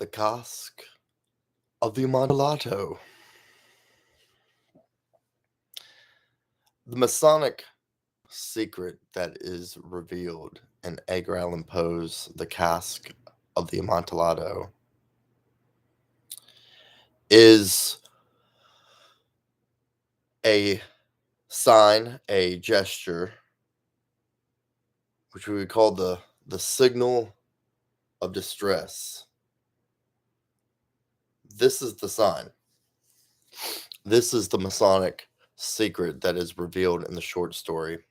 The Cask of the Amontillado. The Masonic secret that is revealed in Edgar Allan Poe's The Cask of the Amontillado is a sign, a gesture, which we would call the signal of distress. This is the sign. This is the Masonic secret that is revealed in the short story.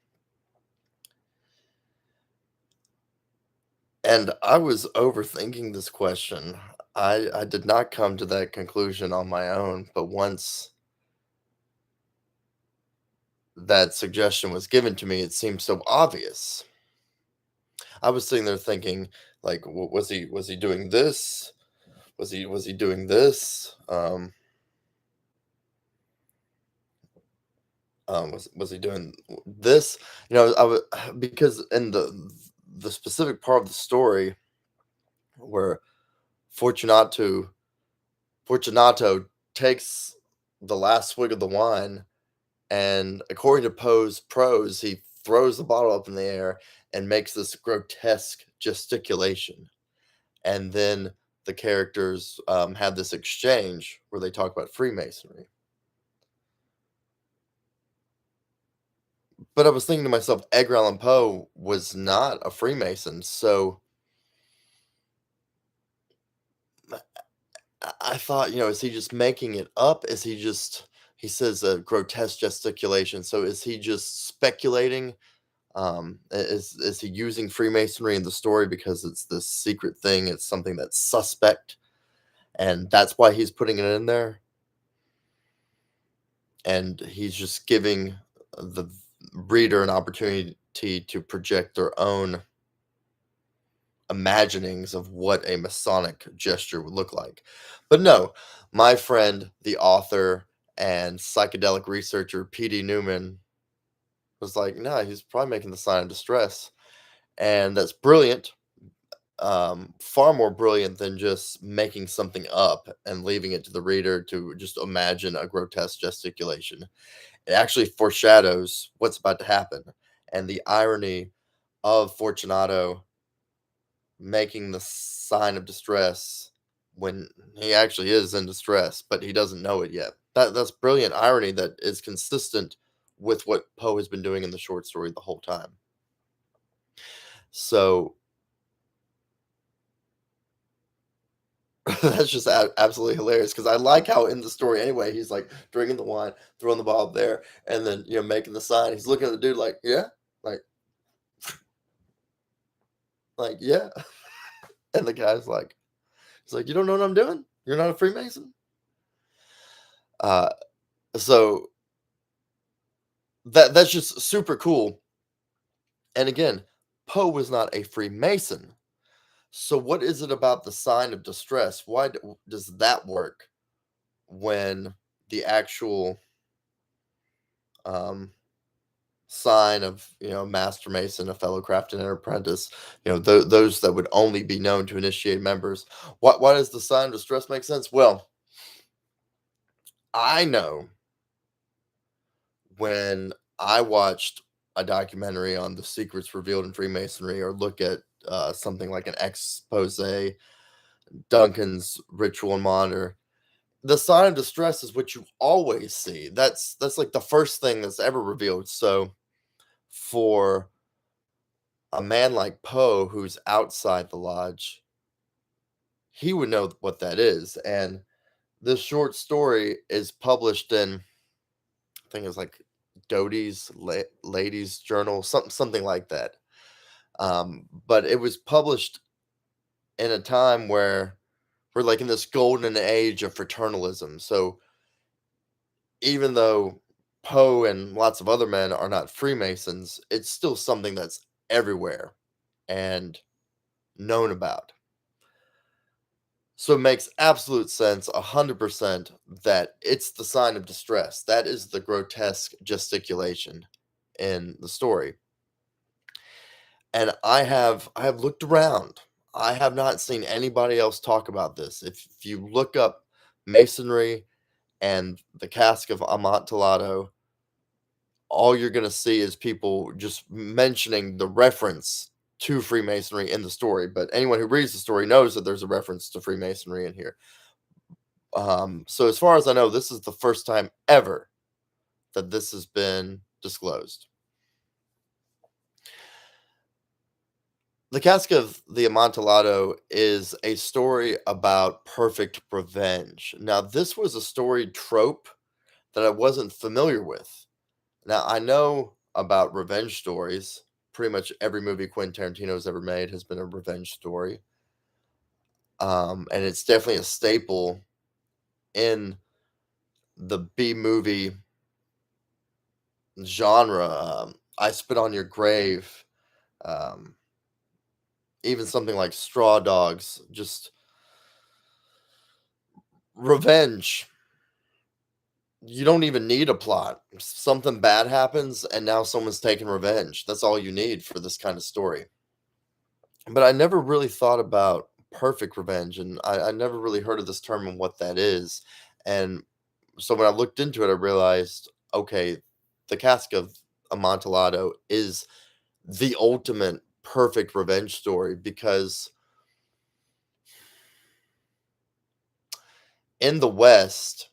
And I was overthinking this question. I did not come to that conclusion on my own, but once that suggestion was given to me, it seemed so obvious. I was sitting there thinking, like, was he doing this? Was he doing this? Was he doing this? I was because in the specific part of the story where Fortunato takes the last swig of the wine, and according to Poe's prose, he throws the bottle up in the air and makes this grotesque gesticulation. And then the characters have this exchange where they talk about Freemasonry. But I was thinking to myself, Edgar Allan Poe was not a Freemason, so I thought, is he just making it up? He says a grotesque gesticulation, so is he just speculating? Is he using Freemasonry in the story because it's this secret thing? It's something that's suspect, and that's why he's putting it in there. And he's just giving the reader an opportunity to project their own imaginings of what a Masonic gesture would look like. But no, my friend, the author and psychedelic researcher P.D. Newman was like, no, he's probably making the sign of distress. And that's brilliant. Far more brilliant than just making something up and leaving it to the reader to just imagine a grotesque gesticulation. It actually foreshadows what's about to happen. And the irony of Fortunato making the sign of distress when he actually is in distress, but he doesn't know it yet. That's brilliant irony that is consistent with what Poe has been doing in the short story the whole time. So that's just absolutely hilarious because I like how in the story anyway, he's like drinking the wine, throwing the bottle there, and then making the sign. He's looking at the dude like, yeah, like yeah, and the guy's like, he's like, you don't know what I'm doing? You're not a Freemason. So that's just super cool. And again, Poe was not a Freemason. So what is it about the sign of distress? Why does that work when the actual sign of master mason, a fellow craftsman, and apprentice, those that would only be known to initiate members? Why does the sign of distress make sense? Well, I know when I watched a documentary on the secrets revealed in Freemasonry, or look at something like an expose, Duncan's Ritual and Monitor, the sign of distress is what you always see. That's like the first thing that's ever revealed. So for a man like Poe, who's outside the lodge, he would know what that is. And this short story is published in, I think it's like Doty's Ladies Journal, something like that. But it was published in a time where we're like in this golden age of fraternalism. So even though Poe and lots of other men are not Freemasons, it's still something that's everywhere and known about. So it makes absolute sense, 100%, that it's the sign of distress. That is the grotesque gesticulation in the story. And I have looked around. I have not seen anybody else talk about this. If you look up Masonry and the Cask of Amontillado, all you're gonna see is people just mentioning the reference to Freemasonry in the story, but anyone who reads the story knows that there's a reference to Freemasonry in here. So as far as I know, this is the first time ever that this has been disclosed. The Cask of the Amontillado is a story about perfect revenge. Now, this was a story trope that I wasn't familiar with. Now, I know about revenge stories. Pretty much every movie Quentin Tarantino's ever made has been a revenge story. And it's definitely a staple in the B movie genre. I Spit on Your Grave, um, even something like Straw Dogs, just revenge. You don't even need a plot. Something bad happens, and now someone's taking revenge. That's all you need for this kind of story. But I never really thought about perfect revenge, and I never really heard of this term and what that is. And so when I looked into it, I realized, okay, the Cask of Amontillado is the ultimate perfect revenge story because in the West,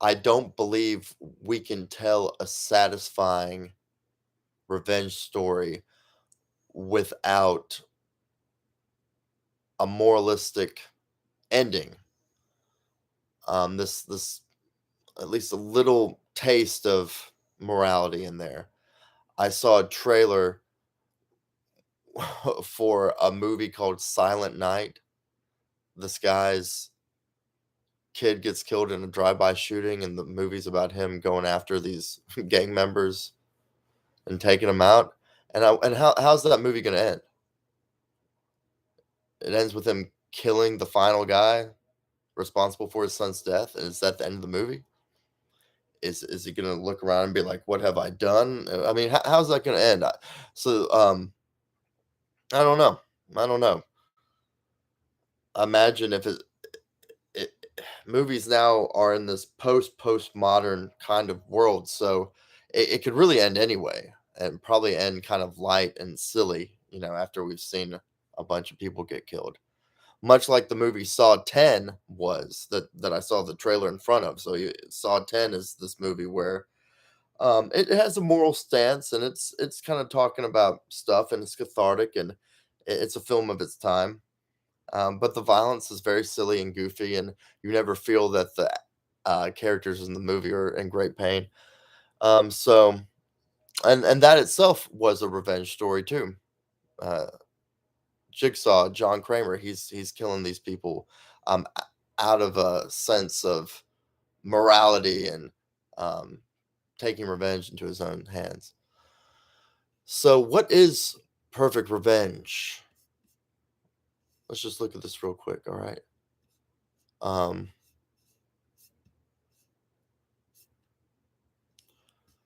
I don't believe we can tell a satisfying revenge story without a moralistic ending. This at least a little taste of morality in there. I saw a trailer for a movie called Silent Night. This guy's kid gets killed in a drive-by shooting, and the movie's about him going after these gang members and taking them out. And how's that movie gonna end? It ends with him killing the final guy responsible for his son's death, and is that the end of the movie? Is he gonna look around and be like, "What have I done?" I mean, how's that gonna end? So, I don't know. I don't know. Imagine if it movies now are in this postmodern kind of world, so it could really end anyway, and probably end kind of light and silly, after we've seen a bunch of people get killed. Much like the movie Saw 10 was that I saw the trailer in front of. So Saw 10 is this movie where it has a moral stance, and it's kind of talking about stuff, and it's cathartic, and it's a film of its time. But the violence is very silly and goofy, and you never feel that the characters in the movie are in great pain. So and that itself was a revenge story too. Uh, Jigsaw, John Kramer, he's killing these people out of a sense of morality and um, taking revenge into his own hands. So, what is perfect revenge? Let's just look at this real quick. All right. Um,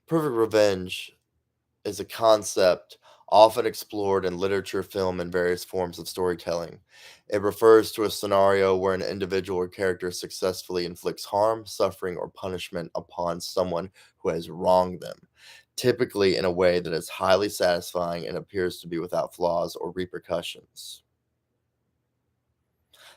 Perfect revenge is a concept often explored in literature, film, and various forms of storytelling. It refers to a scenario where an individual or character successfully inflicts harm, suffering, or punishment upon someone who has wronged them, typically in a way that is highly satisfying and appears to be without flaws or repercussions.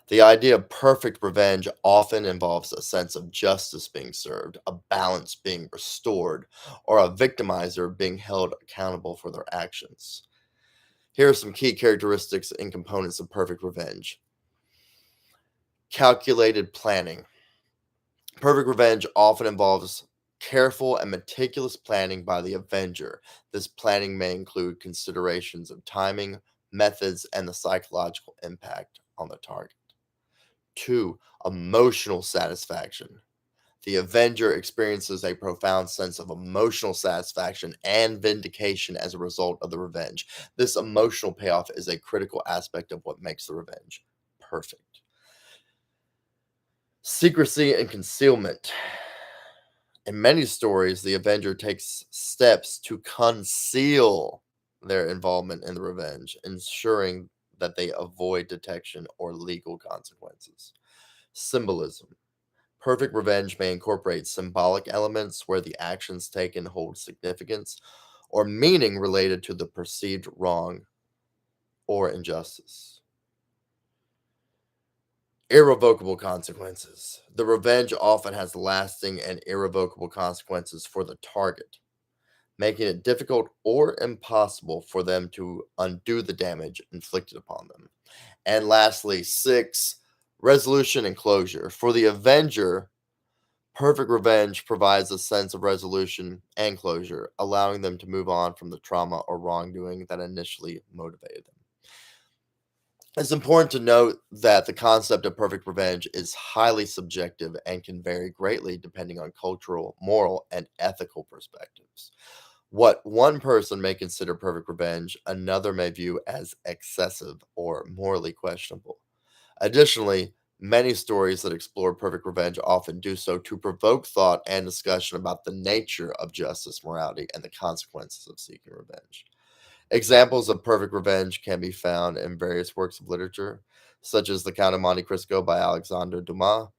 The idea of perfect revenge often involves a sense of justice being served, a balance being restored, or a victimizer being held accountable for their actions. Here are some key characteristics and components of perfect revenge. Calculated planning. Perfect revenge often involves careful and meticulous planning by the avenger. This planning may include considerations of timing, methods, and the psychological impact on the target. Two, emotional satisfaction. The Avenger experiences a profound sense of emotional satisfaction and vindication as a result of the revenge. This emotional payoff is a critical aspect of what makes the revenge perfect. Secrecy and concealment. In many stories, the Avenger takes steps to conceal their involvement in the revenge, ensuring that they avoid detection or legal consequences. Symbolism. Perfect revenge may incorporate symbolic elements where the actions taken hold significance or meaning related to the perceived wrong or injustice. Irrevocable consequences. The revenge often has lasting and irrevocable consequences for the target, making it difficult or impossible for them to undo the damage inflicted upon them. And lastly, 6, resolution and closure. For the Avenger, perfect revenge provides a sense of resolution and closure, allowing them to move on from the trauma or wrongdoing that initially motivated them. It's important to note that the concept of perfect revenge is highly subjective and can vary greatly depending on cultural, moral, and ethical perspectives. What one person may consider perfect revenge, another may view as excessive or morally questionable. Additionally, many stories that explore perfect revenge often do so to provoke thought and discussion about the nature of justice, morality, and the consequences of seeking revenge. Examples of perfect revenge can be found in various works of literature, such as The Count of Monte Cristo by Alexandre Dumas,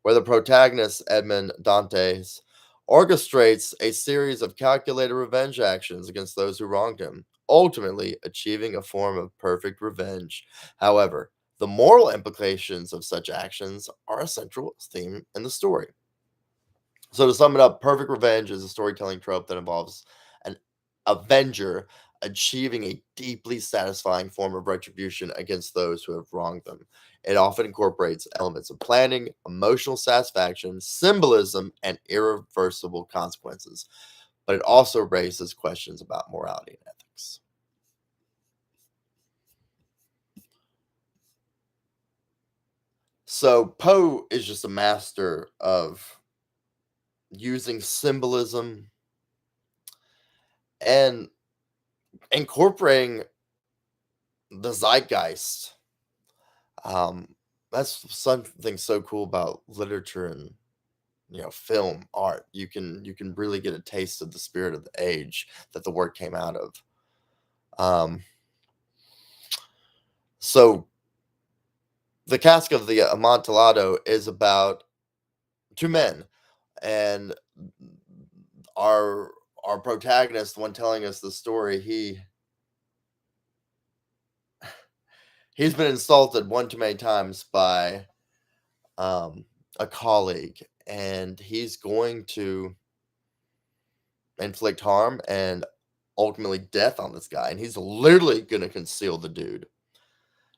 where the protagonist, Edmond Dantes, orchestrates a series of calculated revenge actions against those who wronged him, ultimately achieving a form of perfect revenge. However, the moral implications of such actions are a central theme in the story. So to sum it up, perfect revenge is a storytelling trope that involves an avenger achieving a deeply satisfying form of retribution against those who have wronged them. It often incorporates elements of planning, emotional satisfaction, symbolism, and irreversible consequences, but it also raises questions about morality and ethics. So Poe is just a master of using symbolism and incorporating the zeitgeist. That's something so cool about literature and film art. You can really get a taste of the spirit of the age that the work came out of. Um, so the Cask of the Amontillado is about two men, and our our protagonist, the one telling us the story, he's been insulted one too many times by um, a colleague, and he's going to inflict harm and ultimately death on this guy, and he's literally going to conceal the dude.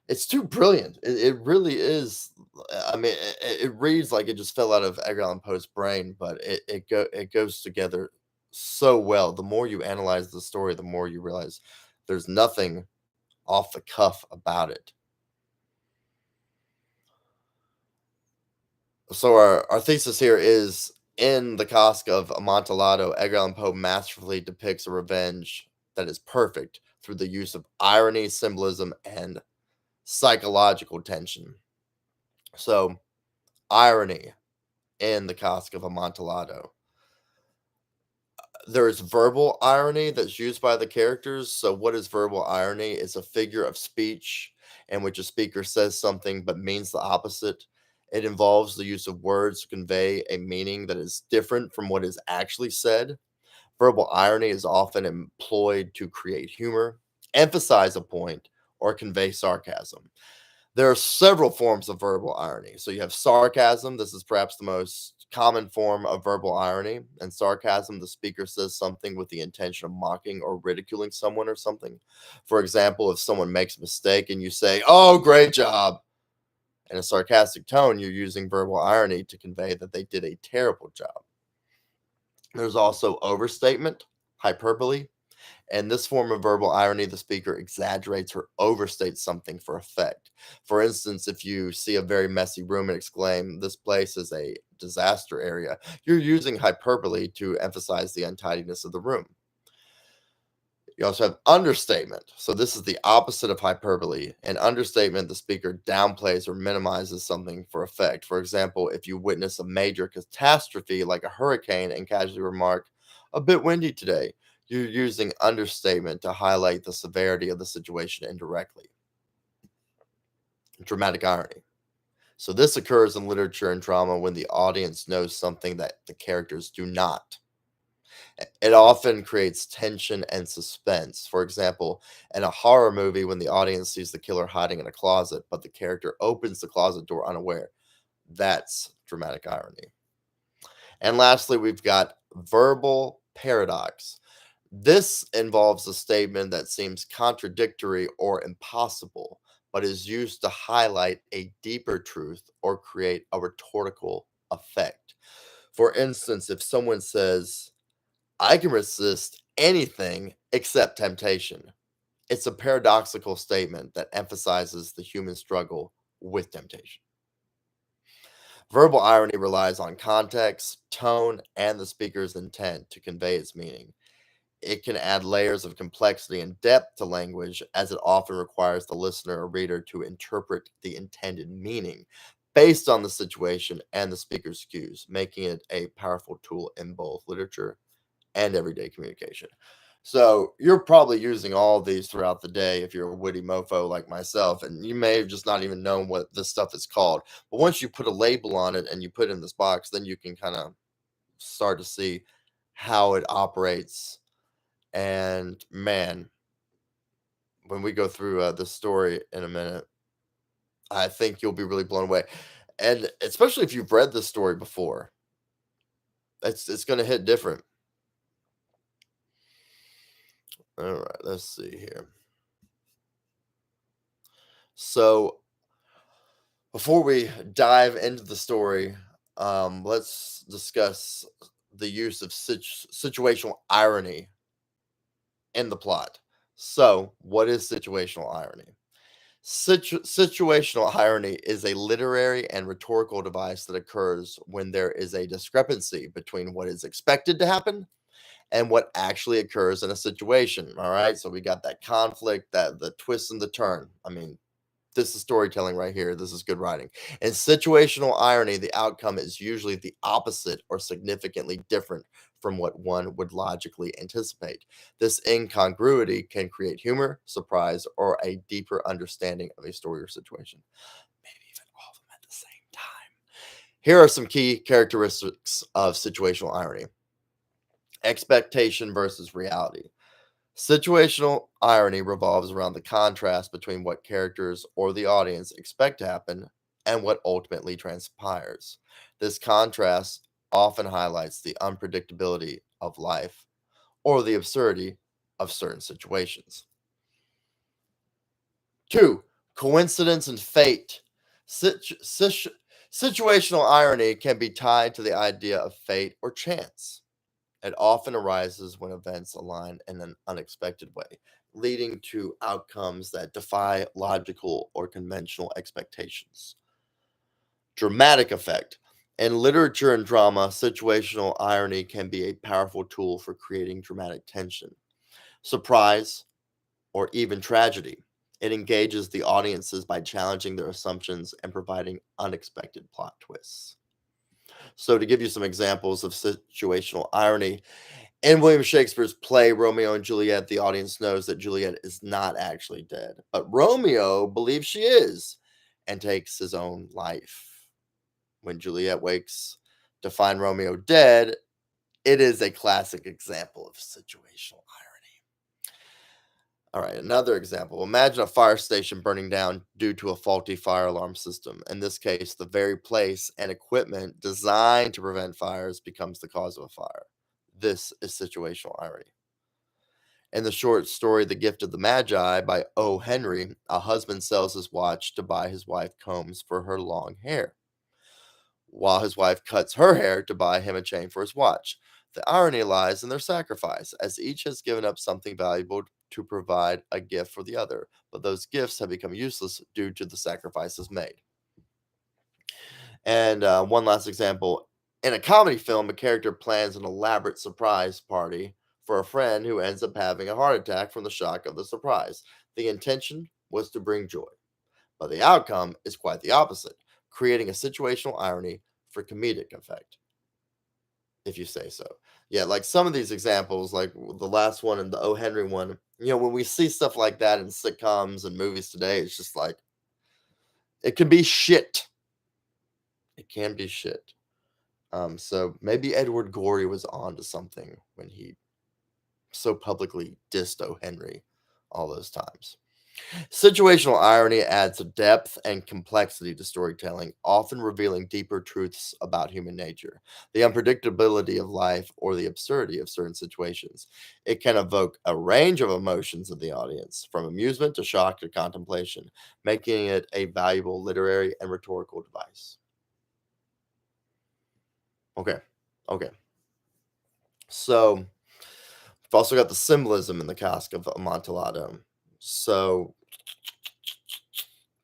It's too brilliant. It really is. I mean, it reads like it just fell out of Edgar Allan Poe's brain, but it goes together so well. The more you analyze the story, the more you realize there's nothing off the cuff about it. So our thesis here is in the Cask of Amontillado, Edgar Allan Poe masterfully depicts a revenge that is perfect through the use of irony, symbolism, and psychological tension. So, irony in the Cask of Amontillado. There's verbal irony that's used by the characters. So, what is verbal irony? It's a figure of speech in which a speaker says something but means the opposite. It involves the use of words to convey a meaning that is different from what is actually said. Verbal irony is often employed to create humor, emphasize a point, or convey sarcasm. There are several forms of verbal irony. So you have sarcasm. This is perhaps the most common form of verbal irony. And sarcasm, the speaker says something with the intention of mocking or ridiculing someone or something. For example, if someone makes a mistake and you say, "Oh, great job," in a sarcastic tone, you're using verbal irony to convey that they did a terrible job. There's also overstatement, hyperbole. In this form of verbal irony, the speaker exaggerates or overstates something for effect. For instance, if you see a very messy room and exclaim, "This place is a disaster area," you're using hyperbole to emphasize the untidiness of the room. You also have understatement. So this is the opposite of hyperbole. In understatement, the speaker downplays or minimizes something for effect. For example, if you witness a major catastrophe like a hurricane and casually remark, "A bit windy today," you're using understatement to highlight the severity of the situation indirectly. dramatic irony. So this occurs in literature and drama when the audience knows something that the characters do not. It often creates tension and suspense. For example, in a horror movie, when the audience sees the killer hiding in a closet, but the character opens the closet door unaware, that's dramatic irony. And lastly, we've got verbal paradox. This involves a statement that seems contradictory or impossible, but is used to highlight a deeper truth or create a rhetorical effect. For instance, if someone says, I can resist anything except temptation, it's a paradoxical statement that emphasizes the human struggle with temptation. Verbal irony relies on context, tone, and the speaker's intent to convey its meaning. It can add layers of complexity and depth to language, as it often requires the listener or reader to interpret the intended meaning based on the situation and the speaker's cues, making it a powerful tool in both literature and everyday communication. So you're probably using all these throughout the day if you're a witty mofo like myself, and you may have just not even known what this stuff is called. But once you put a label on it and you put it in this box, then you can kind of start to see how it operates. And man, when we go through the story in a minute, I think you'll be really blown away. And especially if you've read this story before, it's going to hit different. All right, let's see here. So before we dive into the story, let's discuss the use of situational irony in the plot. So, what is situational irony? Situational irony is a literary and rhetorical device that occurs when there is a discrepancy between what is expected to happen and what actually occurs in a situation. All right, so we got that conflict, that the twist and the turn. I mean, this is storytelling right here. This is good writing. In situational irony, the outcome is usually the opposite or significantly different from what one would logically anticipate. This incongruity can create humor, surprise, or a deeper understanding of a story or situation. Maybe even all of them at the same time. Here are some key characteristics of situational irony: expectation versus reality. Situational irony revolves around the contrast between what characters or the audience expect to happen and what ultimately transpires. This contrast often highlights the unpredictability of life or the absurdity of certain situations. Two, coincidence and fate. Situational irony can be tied to the idea of fate or chance. It often arises when events align in an unexpected way, leading to outcomes that defy logical or conventional expectations. Dramatic effect. In literature and drama, situational irony can be a powerful tool for creating dramatic tension, surprise, or even tragedy. It engages the audiences by challenging their assumptions and providing unexpected plot twists. So, to give you some examples of situational irony, in William Shakespeare's play Romeo and Juliet, the audience knows that Juliet is not actually dead, but Romeo believes she is and takes his own life. When Juliet wakes to find Romeo dead, it is a classic example of situational irony. All right, another example. Imagine a fire station burning down due to a faulty fire alarm system. In this case, the very place and equipment designed to prevent fires becomes the cause of a fire. This is situational irony. In the short story The Gift of the Magi by O. Henry, a husband sells his watch to buy his wife combs for her long hair, while his wife cuts her hair to buy him a chain for his watch. The irony lies in their sacrifice, as each has given up something valuable to provide a gift for the other, but those gifts have become useless due to the sacrifices made. And one last example. In a comedy film, a character plans an elaborate surprise party for a friend who ends up having a heart attack from the shock of the surprise. The intention was to bring joy, but the outcome is quite the opposite, creating a situational irony for comedic effect, if you say so. Yeah, like some of these examples, like the last one and the O. Henry one, when we see stuff like that in sitcoms and movies today, it's just like, It can be shit. It can be shit. So maybe Edward Gorey was onto something when he so publicly dissed O. Henry all those times. Situational irony adds depth and complexity to storytelling, often revealing deeper truths about human nature, the unpredictability of life, or the absurdity of certain situations. It can evoke a range of emotions in the audience, from amusement to shock to contemplation, making it a valuable literary and rhetorical device. Okay, okay. So we've also got the symbolism in the cask of Amontillado. So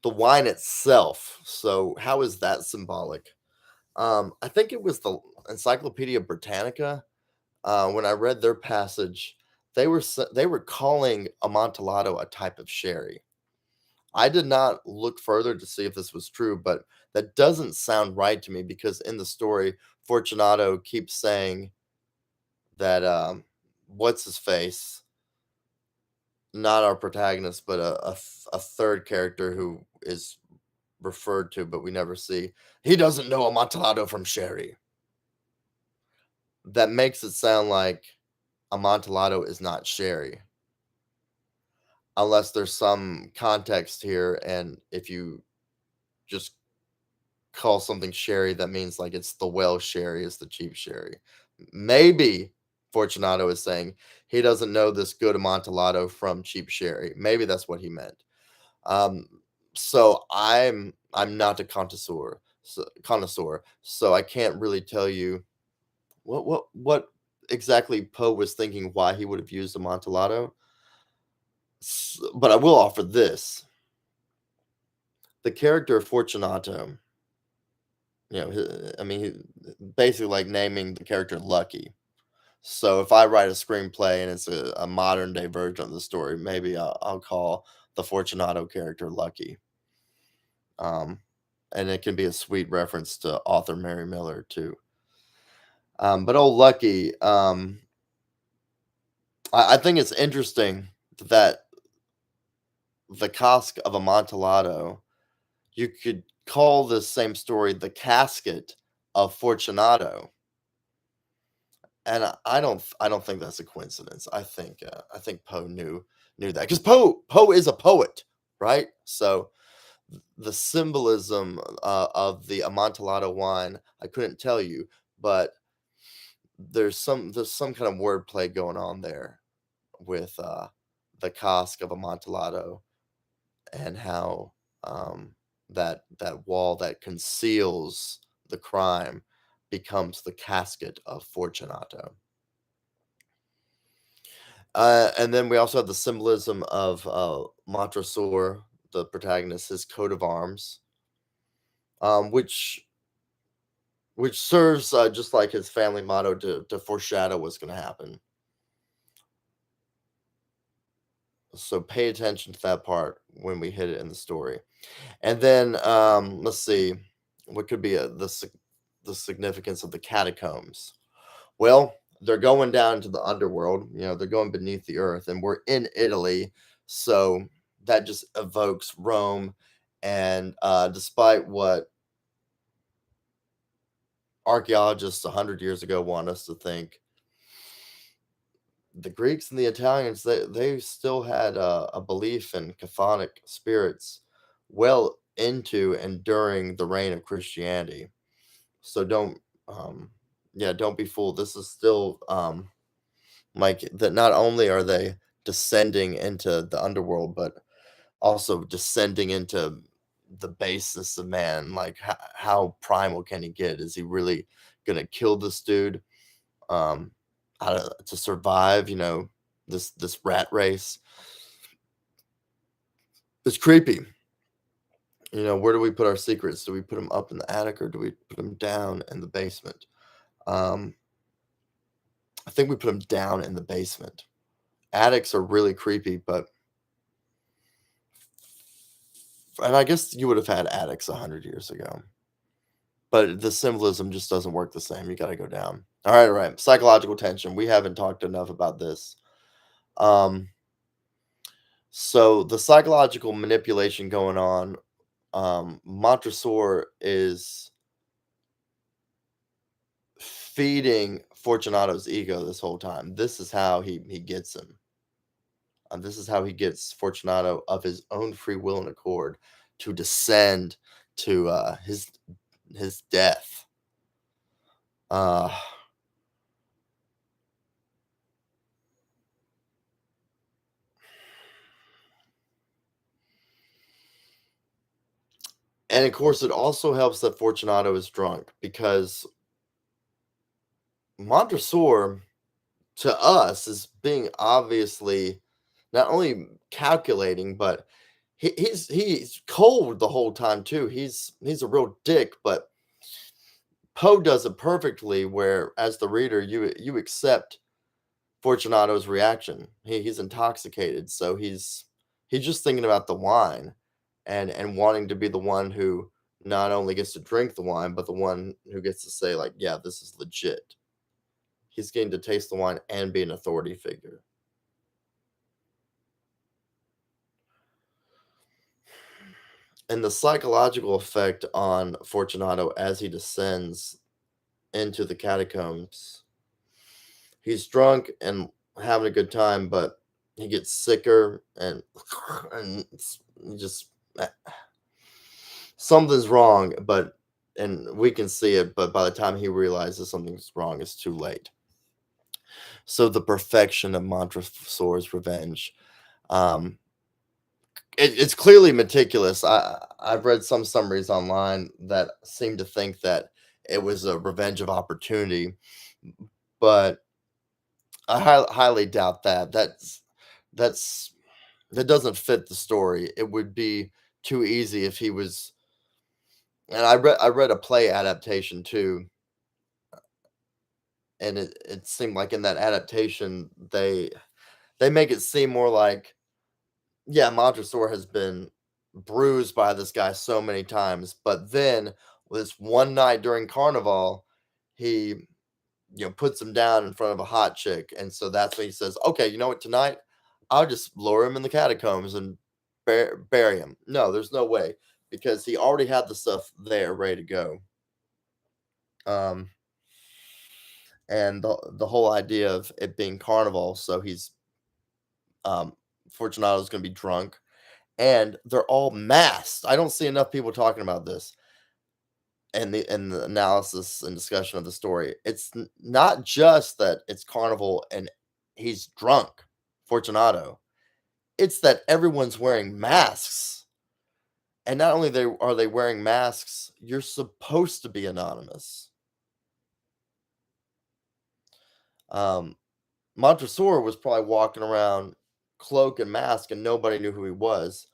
the wine itself. So how is that symbolic? I think it was the Encyclopedia Britannica. When I read their passage, they were calling Amontillado a type of sherry. I did not look further to see if this was true, but that doesn't sound right to me because in the story, Fortunato keeps saying that what's his face, not our protagonist, but a third character who is referred to, but we never see. He doesn't know Amontillado from sherry. That makes it sound like Amontillado is not sherry, unless there's some context here. And if you just call something sherry, that means like it's the well sherry, is the cheap sherry. Maybe Fortunato is saying he doesn't know this good Amontillado from cheap sherry. Maybe that's what he meant. Um, so I'm not a connoisseur, so I can't really tell you what exactly Poe was thinking, why he would have used Amontillado. But I will offer this: the character of Fortunato. I mean, basically like naming the character Lucky. So if I write a screenplay and it's a modern day version of the story, maybe I'll call the Fortunato character Lucky. And it can be a sweet reference to author Mary Miller too. But old Lucky, I think it's interesting that the cask of Amontillado, you could call this same story the casket of Fortunato. And I don't think that's a coincidence. I think Poe knew that because Poe is a poet, right? So the symbolism of the Amontillado wine, I couldn't tell you, but there's some kind of wordplay going on there with the cask of Amontillado and how that wall that conceals the crime becomes the casket of Fortunato. And then we also have the symbolism of Montresor, the protagonist, his coat of arms, um, which which serves just like his family motto to foreshadow what's going to happen. So pay attention to that part when we hit it in the story. And then let's see, what could be the significance of the catacombs? Well, they're going down to the underworld. They're going beneath the earth, and we're in Italy, so that just evokes Rome. And despite what archaeologists 100 years ago want us to think, the Greeks and the Italians, they still had a belief in chthonic spirits well into and during the reign of Christianity. So um, yeah, don't be fooled. This is still like that. Not only are they descending into the underworld, but also descending into the basis of man. Like how primal can he get? Is he really gonna kill this dude? Um, to survive, this rat race. It's creepy. Where do we put our secrets? Do we put them up in the attic or do we put them down in the basement? Um, I think we put them down in the basement. Attics are really creepy, and I guess you would have had attics 100 years ago, but the symbolism just doesn't work the same. You got to go down. All right. Psychological tension. We haven't talked enough about this. Um, so the psychological manipulation going on Montresor is feeding Fortunato's ego this whole time. This is how he gets him. This is how he gets Fortunato of his own free will and accord to descend to his death. Uh, and of course, it also helps that Fortunato is drunk because Montresor to us is being obviously not only calculating, but he's cold the whole time too. He's a real dick, but Poe does it perfectly where as the reader you accept Fortunato's reaction. He's intoxicated, so he's just thinking about the wine and wanting to be the one who not only gets to drink the wine, but the one who gets to say like, yeah, this is legit. He's getting to taste the wine and be an authority figure. And the psychological effect on Fortunato as he descends into the catacombs, he's drunk and having a good time, but he gets sicker and he just something's wrong, but and we can see it, but by the time he realizes something's wrong, it's too late. So the perfection of Montresor's revenge. Um, it's clearly meticulous. I've read some summaries online that seem to think that it was a revenge of opportunity, but I highly doubt that. That's that doesn't fit the story. It would be too easy if he was. And I read a play adaptation too, and it seemed like in that adaptation they make it seem more like, yeah, Montresor has been bruised by this guy so many times, but then this one night during Carnival, he puts him down in front of a hot chick, and so that's when he says, "Okay, you know what? Tonight, I'll just lower him in the catacombs and bury him." No, there's no way because he already had the stuff there ready to go. Um, and the whole idea of it being Carnival, so he's um, Fortunato's going to be drunk and they're all masked. I don't see enough people talking about this and the analysis and discussion of the story. It's not just that it's Carnival and he's drunk, Fortunato. It's that everyone's wearing masks. And not only are they wearing masks, you're supposed to be anonymous. Um, Montresor was probably walking around cloak and mask and nobody knew who he was.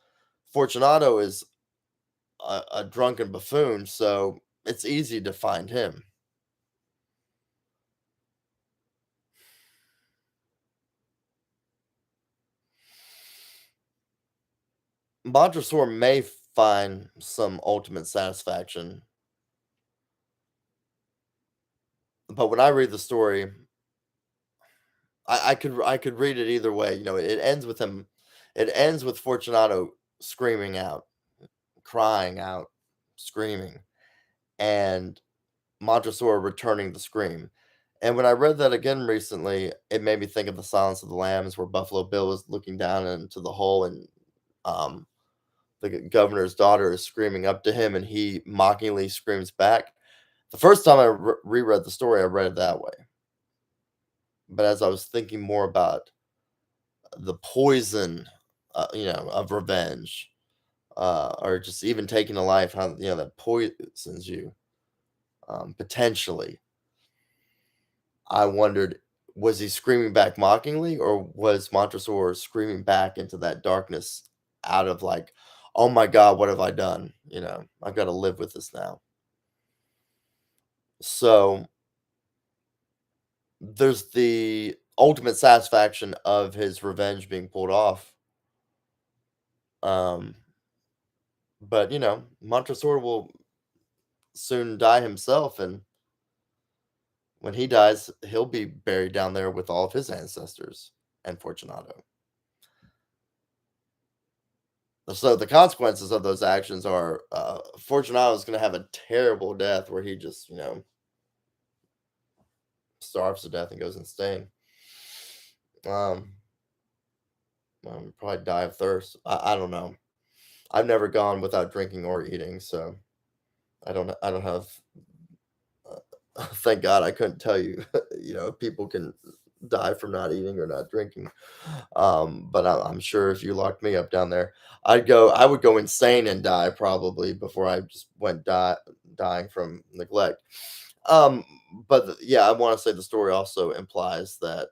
Fortunato is a drunken buffoon, so it's easy to find him. Montresor may find some ultimate satisfaction, but when I read the story, I could read it either way. It ends with him. It ends with Fortunato screaming out, crying out, screaming, and Montresor returning the scream. And when I read that again recently, it made me think of the Silence of the Lambs, where Buffalo Bill is looking down into the hole, and um, the governor's daughter is screaming up to him, and he mockingly screams back. The first time I reread the story, I read it that way. But as I was thinking more about the poison, of revenge, or just even taking a life, how that poisons you, potentially. I wondered, was he screaming back mockingly, or was Montresor screaming back into that darkness out of like, oh my God, what have I done? I've got to live with this now. So there's the ultimate satisfaction of his revenge being pulled off. Um, but Montresor will soon die himself, and when he dies, he'll be buried down there with all of his ancestors and Fortunato. So the consequences of those actions are Fortunato is going to have a terrible death where he just, starves to death and goes insane. Um, Probably die of thirst. I don't know. I've never gone without drinking or eating, so I don't have. Thank God I couldn't tell you. People can die from not eating or not drinking. But I'm sure if you locked me up down there, I would go insane and die probably before I just dying from neglect. Um, but yeah, I want to say the story also implies that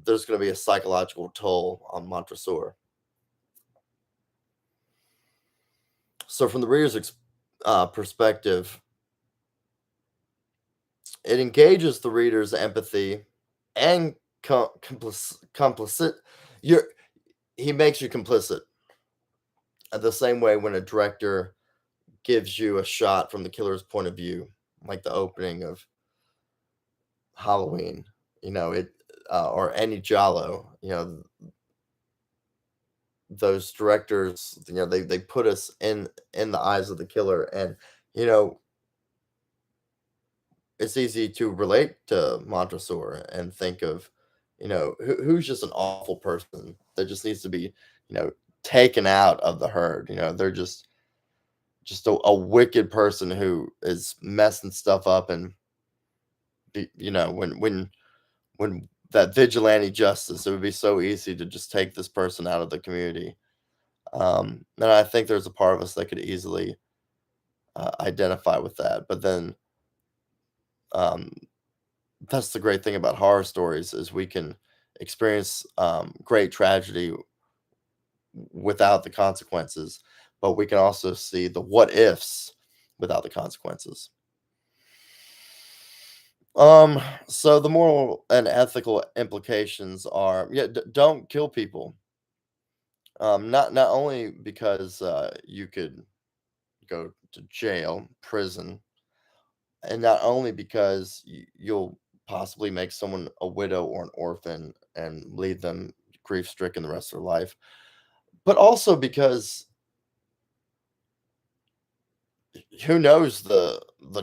there's going to be a psychological toll on Montresor. So from the reader's perspective, it engages the reader's empathy and complicit. You're He makes you complicit. The same way when a director gives you a shot from the killer's point of view, like the opening of Halloween, or any Giallo, those directors, they put us in the eyes of the killer, and you know, it's easy to relate to Montresor and think of, who's just an awful person that just needs to be, you know, taken out of the herd. They're just a wicked person who is messing stuff up, and when that vigilante justice, it would be so easy to just take this person out of the community. And I think there's a part of us that could easily identify with that. But then um, that's the great thing about horror stories is we can experience great tragedy without the consequences, but we can also see the what ifs without the consequences. Um, so the moral and ethical implications are, yeah, don't kill people. Not only because you could go to jail, prison, and not only because you'll possibly make someone a widow or an orphan and leave them grief stricken the rest of their life, but also because who knows the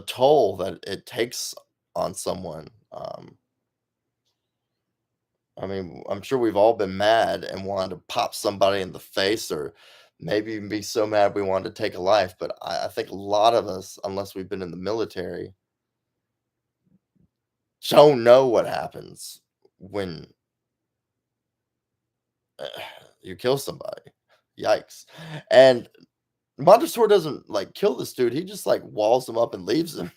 toll that it takes on someone. I mean, I'm sure we've all been mad and wanted to pop somebody in the face, or maybe even be so mad we wanted to take a life. But I think a lot of us, unless we've been in the military, don't know what happens when uh, you kill somebody. Yikes. And Montesor doesn't like kill this dude. He just like walls him up and leaves him.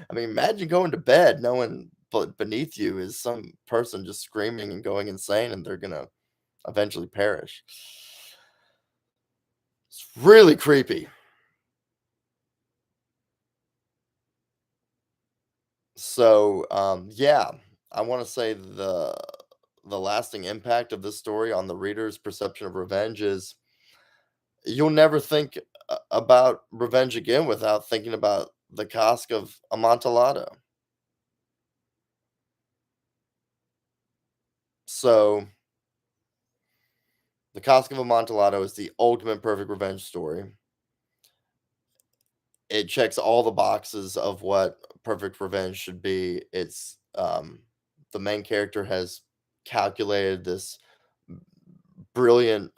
I mean, imagine going to bed knowing beneath you is some person just screaming and going insane and they're going to eventually perish. It's really creepy. So, yeah, I want to say the lasting impact of this story on the reader's perception of revenge is you'll never think about revenge again without thinking about the cask of Amontillado. So, the cask of Amontillado is the ultimate perfect revenge story. It checks all the boxes of what perfect revenge should be. The main character has calculated this brilliant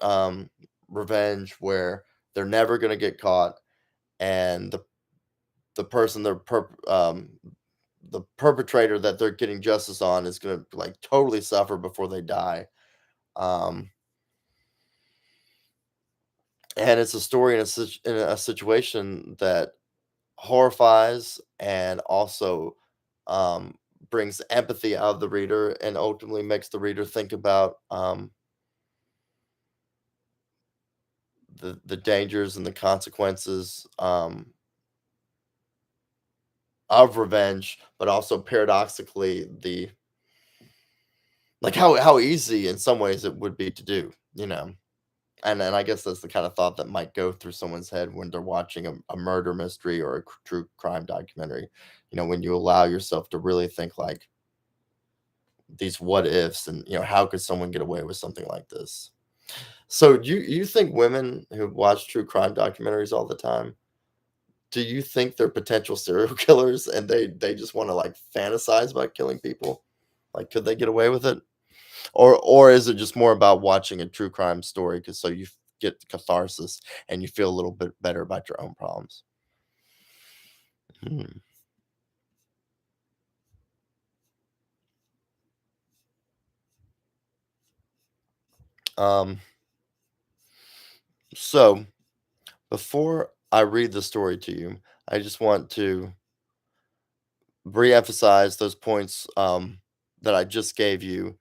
revenge where they're never going to get caught, and the person the perpetrator that they're getting justice on is going to like totally suffer before they die. Um, and it's a story in a situation that horrifies and also um, brings empathy out of the reader and ultimately makes the reader think about the dangers and the consequences of revenge, but also paradoxically the like how easy in some ways it would be to do, And I guess that's the kind of thought that might go through someone's head when they're watching a murder mystery or a true crime documentary. When you allow yourself to really think like these what ifs and how could someone get away with something like this? So you think women who watch true crime documentaries all the time, do you think they're potential serial killers and they just wanna, like, fantasize about killing people? Like, could they get away with it? Or is it just more about watching a true crime story 'cause so you get catharsis and you feel a little bit better about your own problems? Hmm. Um, so before I read the story to you, I just want to re-emphasize those points, that I just gave you.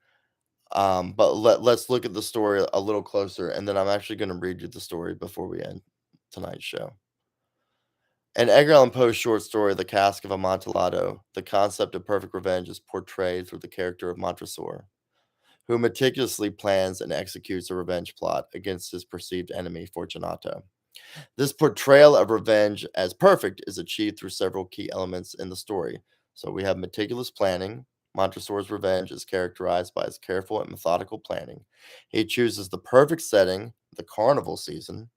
But let's look at the story a little closer, and then I'm actually gonna read you the story before we end tonight's show. In Edgar Allan Poe's short story, The Cask of Amontillado, the concept of perfect revenge is portrayed through the character of Montresor, who meticulously plans and executes a revenge plot against his perceived enemy, Fortunato. This portrayal of revenge as perfect is achieved through several key elements in the story. So we have meticulous planning. Montresor's revenge is characterized by his careful and methodical planning. He chooses the perfect setting, the carnival season,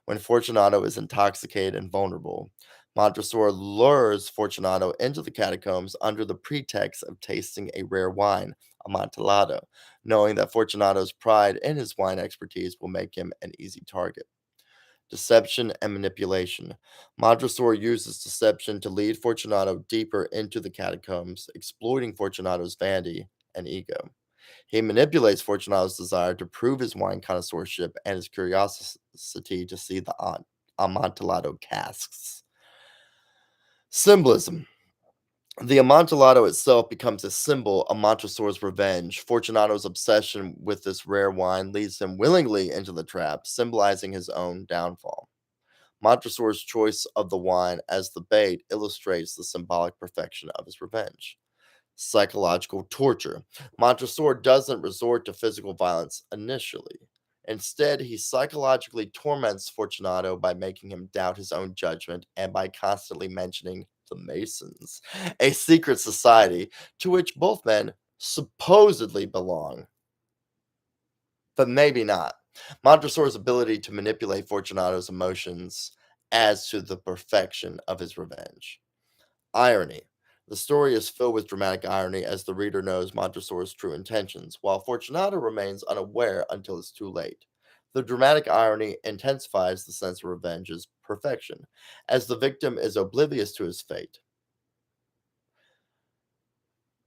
when Fortunato is intoxicated and vulnerable. Montresor lures Fortunato into the catacombs under the pretext of tasting a rare wine, Amontillado, knowing that Fortunato's pride in his wine expertise will make him an easy target. Deception and manipulation. Montresor uses deception to lead Fortunato deeper into the catacombs, exploiting Fortunato's vanity and ego. He manipulates Fortunato's desire to prove his wine connoisseurship and his curiosity to see the Amontillado casks. Symbolism. The Amontillado itself becomes a symbol of Montresor's revenge. Fortunato's obsession with this rare wine leads him willingly into the trap, symbolizing his own downfall. Montresor's choice of the wine as the bait illustrates the symbolic perfection of his revenge. Psychological torture. Montresor doesn't resort to physical violence initially. Instead, he psychologically torments Fortunato by making him doubt his own judgment and by constantly mentioning the Masons, a secret society to which both men supposedly belong, but maybe not. Montresor's ability to manipulate Fortunato's emotions adds to the perfection of his revenge. Irony. The story is filled with dramatic irony as the reader knows Montresor's true intentions, while Fortunato remains unaware until it's too late. The dramatic irony intensifies the sense of revenge's perfection, as the victim is oblivious to his fate.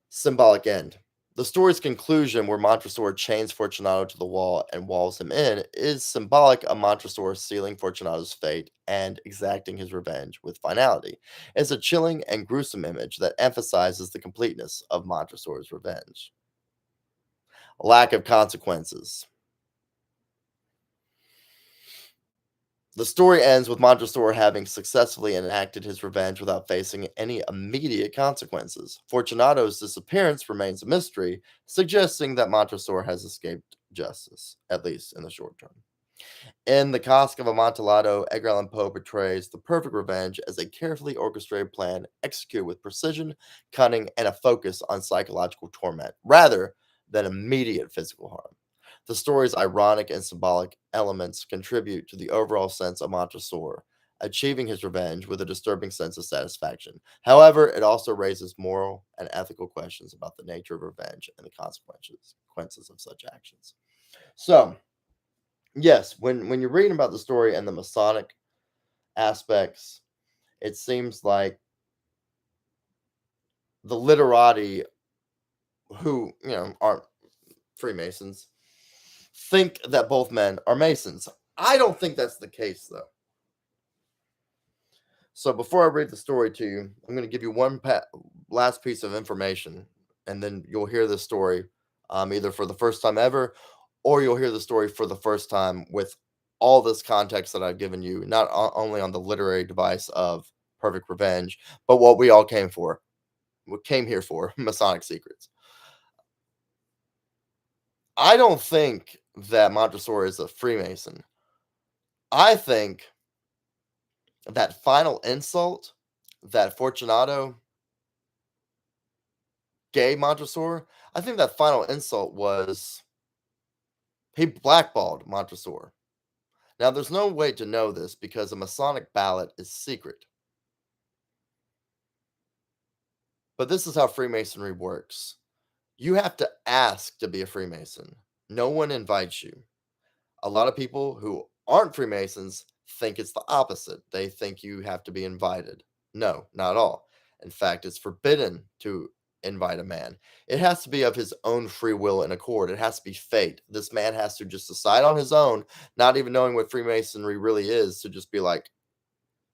Symbolic end. The story's conclusion, where Montresor chains Fortunato to the wall and walls him in, is symbolic of Montresor sealing Fortunato's fate and exacting his revenge with finality. It's a chilling and gruesome image that emphasizes the completeness of Montresor's revenge. Lack of consequences. The story ends with Montresor having successfully enacted his revenge without facing any immediate consequences. Fortunato's disappearance remains a mystery, suggesting that Montresor has escaped justice, at least in the short term. In The Cask of Amontillado, Edgar Allan Poe portrays the perfect revenge as a carefully orchestrated plan executed with precision, cunning, and a focus on psychological torment, rather than immediate physical harm. The story's ironic and symbolic elements contribute to the overall sense of Montresor achieving his revenge with a disturbing sense of satisfaction. However, it also raises moral and ethical questions about the nature of revenge and the consequences of such actions. So, yes, when you're reading about the story and the Masonic aspects, it seems like the literati who, aren't Freemasons think that both men are Masons. I don't think that's the case though. So before I read the story to you, I'm going to give you one last piece of information, and then you'll hear this story either for the first time ever, or you'll hear the story for the first time with all this context that I've given you, not only on the literary device of Perfect Revenge, but what we all came here for, Masonic secrets. I don't think that Montresor is a Freemason. I think that final insult that Fortunato gave Montresor, I think that final insult was He blackballed Montresor. Now, there's no way to know this because a Masonic ballot is secret. But this is how Freemasonry works. You have to ask to be a Freemason. No one invites you. A lot of people who aren't Freemasons think it's the opposite. They think you have to be invited. No, not at all. In fact, it's forbidden to invite a man. It has to be of his own free will and accord. It has to be fate. This man has to just decide on his own, not even knowing what Freemasonry really is, to just be like,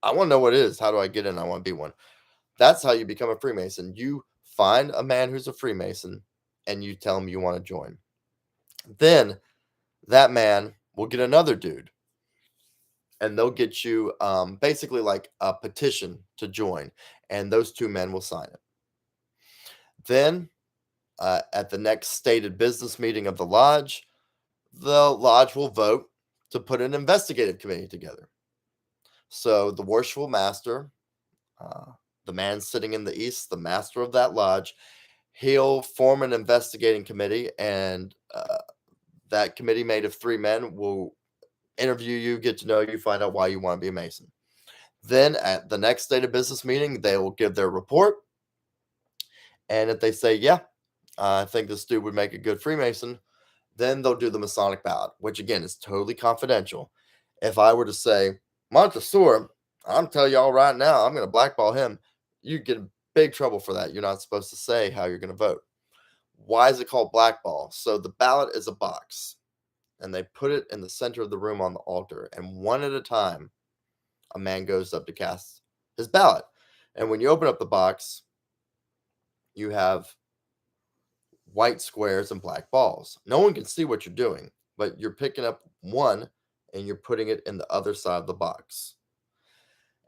I want to know what it is. How do I get in? I want to be one. That's how you become a Freemason. You find a man who's a Freemason and you tell him you want to join. Then that man will get another dude and they'll get you basically like a petition to join, and those two men will sign it. Then at the next stated business meeting of the lodge will vote to put an investigative committee together. So the worshipful master, the man sitting in the east, the master of that lodge, he'll form an investigating committee, and that committee made of 3 men will interview you, get to know you, find out why you want to be a Mason. Then at the next state of business meeting, they will give their report. And if they say, yeah, I think this dude would make a good Freemason, then they'll do the Masonic ballot, which again is totally confidential. If I were to say, Montresor, I'm telling y'all right now, I'm going to blackball him, you get in big trouble for that. You're not supposed to say how you're going to vote. Why is it called blackball? So the ballot is a box, and they put it in the center of the room on the altar, and one at a time, a man goes up to cast his ballot. And when you open up the box, you have white squares and black balls. No one can see what you're doing, but you're picking up one and you're putting it in the other side of the box.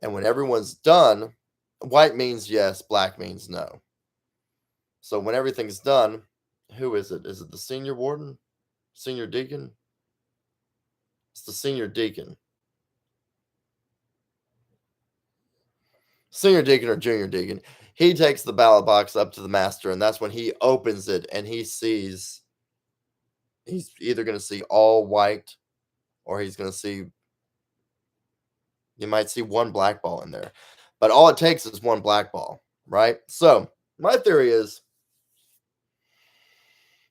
And when everyone's done, white means yes, black means no. So when everything's done, who is it? Is it the senior warden? Senior deacon? It's the senior deacon. Senior deacon or junior deacon. He takes the ballot box up to the master, and that's when he opens it and he sees, he's either going to see all white or he's going to see, you might see one black ball in there. But all it takes is one black ball, right? So my theory is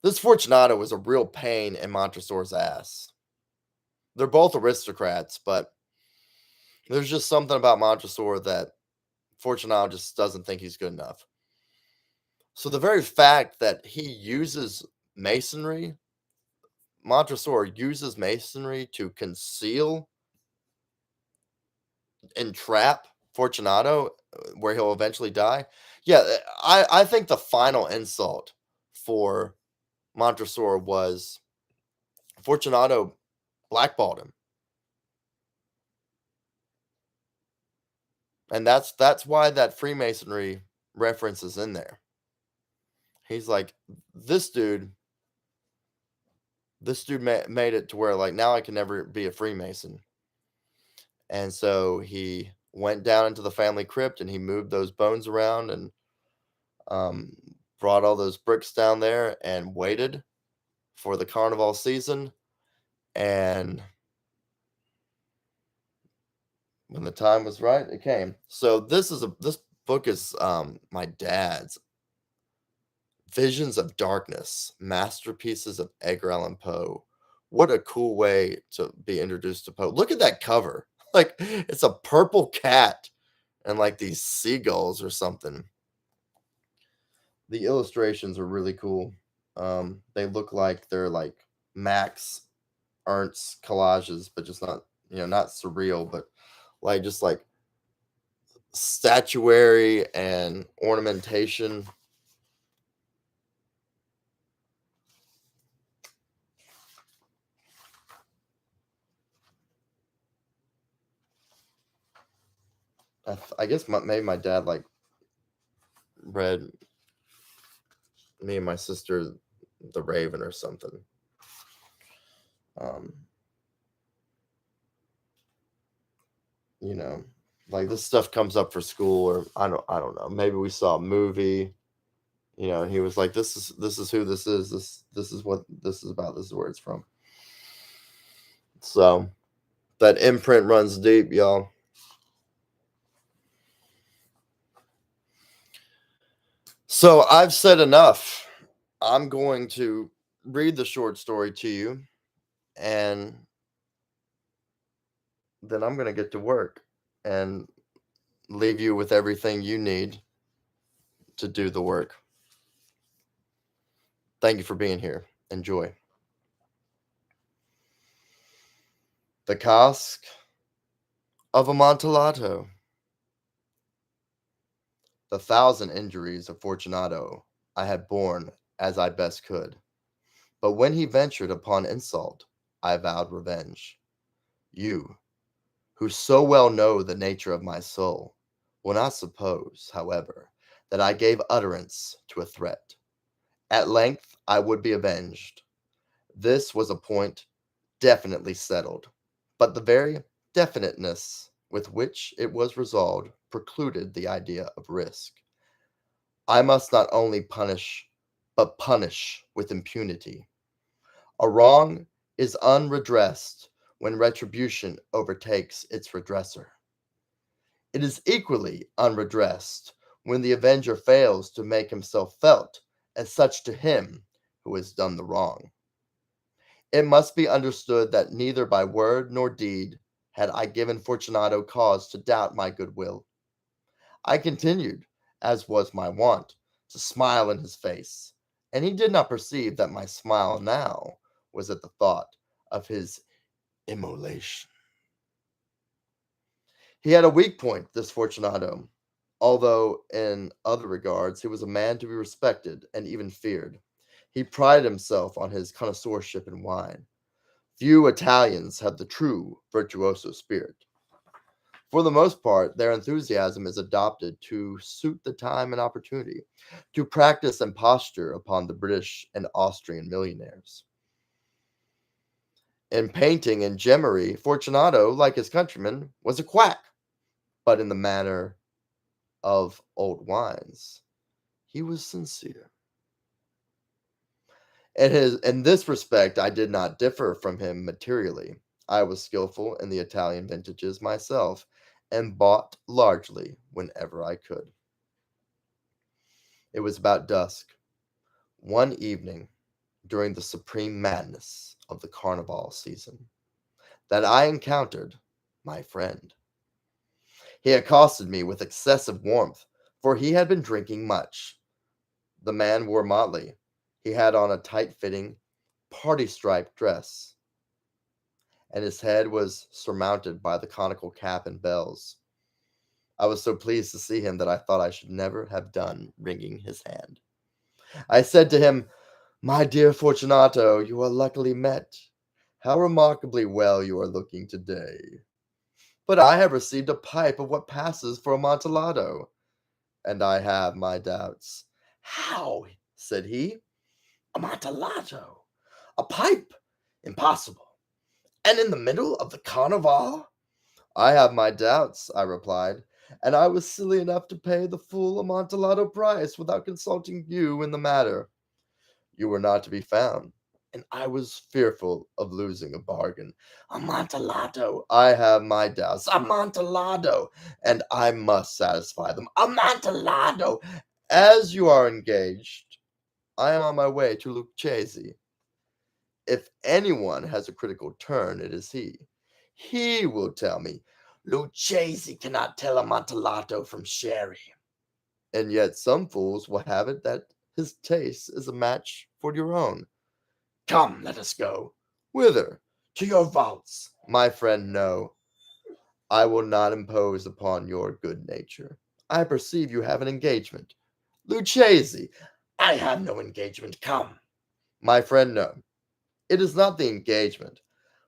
this Fortunato was a real pain in Montresor's ass. They're both aristocrats, but there's just something about Montresor that Fortunato just doesn't think he's good enough. So the very fact that he uses masonry, Montresor uses masonry to conceal and trap Fortunato, where he'll eventually die. Yeah, I think the final insult for Montresor was Fortunato blackballed him. And that's why that Freemasonry reference is in there. He's like, this dude made it to where, like, now I can never be a Freemason. And so he went down into the family crypt and he moved those bones around and brought all those bricks down there and waited for the Carnival season. And when the time was right, it came. So this book is my dad's Visions of Darkness, Masterpieces of Edgar Allan Poe. What a cool way to be introduced to Poe. Look at that cover. Like, it's a purple cat and like these seagulls or something. The illustrations are really cool. They look like they're like Max Ernst collages, but just not, not surreal, but like just like statuary and ornamentation. I guess maybe my dad like read me and my sister The Raven or something. Like this stuff comes up for school, or I don't know. Maybe we saw a movie, and he was like, "This is who this is. This is what this is about. This is where it's from." So that imprint runs deep, y'all. So I've said enough. I'm going to read the short story to you, and then I'm going to get to work and leave you with everything you need to do the work. Thank you for being here. Enjoy. The Cask of Amontillado. The 1,000 injuries of Fortunato I had borne as I best could, but when he ventured upon insult, I vowed revenge. You, who so well know the nature of my soul, will not suppose, however, that I gave utterance to a threat. At length I would be avenged. This was a point definitely settled, but the very definiteness with which it was resolved precluded the idea of risk. I must not only punish, but punish with impunity. A wrong is unredressed when retribution overtakes its redresser. It is equally unredressed when the avenger fails to make himself felt as such to him who has done the wrong. It must be understood that neither by word nor deed had I given Fortunato cause to doubt my goodwill. I continued, as was my wont, to smile in his face, and he did not perceive that my smile now was at the thought of his immolation. He had a weak point, this Fortunato, although in other regards he was a man to be respected and even feared. He prided himself on his connoisseurship in wine. Few Italians have the true virtuoso spirit. For the most part, their enthusiasm is adopted to suit the time and opportunity, to practice imposture upon the British and Austrian millionaires. In painting and gemmery, Fortunato, like his countrymen, was a quack, but in the matter of old wines, he was sincere. In this respect, I did not differ from him materially. I was skillful in the Italian vintages myself, and bought largely whenever I could. It was about dusk, one evening during the supreme madness of the Carnival season, that I encountered my friend. He accosted me with excessive warmth, for he had been drinking much. The man wore motley. He had on a tight-fitting, party-striped dress, and his head was surmounted by the conical cap and bells. I was so pleased to see him that I thought I should never have done wringing his hand. I said to him, "My dear Fortunato, you are luckily met. How remarkably well you are looking today. But I have received a pipe of what passes for Amontillado, and I have my doubts." "How?" said he. "Amontillado? A pipe? Impossible. And in the middle of the Carnival?" "I have my doubts," I replied, "and I was silly enough to pay the full Amontillado price without consulting you in the matter. You were not to be found, and I was fearful of losing a bargain." "Amontillado?" "I have my doubts." "Amontillado!" "And I must satisfy them." "Amontillado!" "As you are engaged, I am on my way to Lucchesi. If anyone has a critical turn, it is he. He will tell me, 'Lucchesi cannot tell Amontillado from sherry.' And yet some fools will have it that his taste is a match for your own. Come, let us go." "Whither?" "To your vaults." "My friend, no. I will not impose upon your good nature. I perceive you have an engagement." "Lucchesi." "I have no engagement. Come." "My friend, no. It is not the engagement,